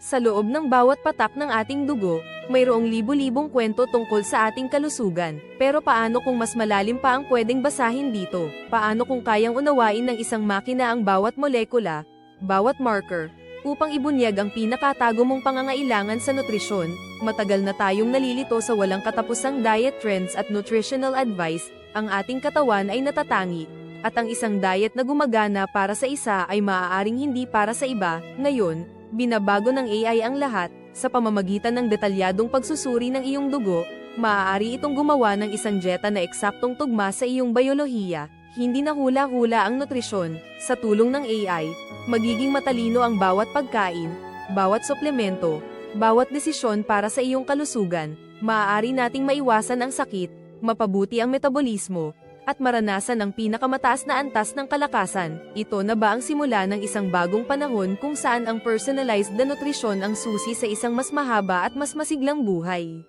Sa loob ng bawat patak ng ating dugo, mayroong libu-libong kwento tungkol sa ating kalusugan. Pero paano kung mas malalim pa ang pwedeng basahin dito? Paano kung kayang unawain ng isang makina ang bawat molekula, bawat marker, upang ibunyag ang pinakatago mong pangangailangan sa nutrisyon? Matagal na tayong nalilito sa walang katapusang diet trends at nutritional advice, ang ating katawan ay natatangi, at ang isang diet na gumagana para sa isa ay maaaring hindi para sa iba. Ngayon, binabago ng AI ang lahat. Sa pamamagitan ng detalyadong pagsusuri ng iyong dugo, maaari itong gumawa ng isang dieta na eksaktong tugma sa iyong biolohiya. Hindi na hula-hula ang nutrisyon. Sa tulong ng AI, magiging matalino ang bawat pagkain, bawat suplemento, bawat desisyon para sa iyong kalusugan. Maaari nating maiwasan ang sakit, mapabuti ang metabolismo, at maranasan ang pinakamataas na antas ng kalakasan. Ito na ba ang simula ng isang bagong panahon kung saan ang personalized na nutrisyon ang susi sa isang mas mahaba at mas masiglang buhay?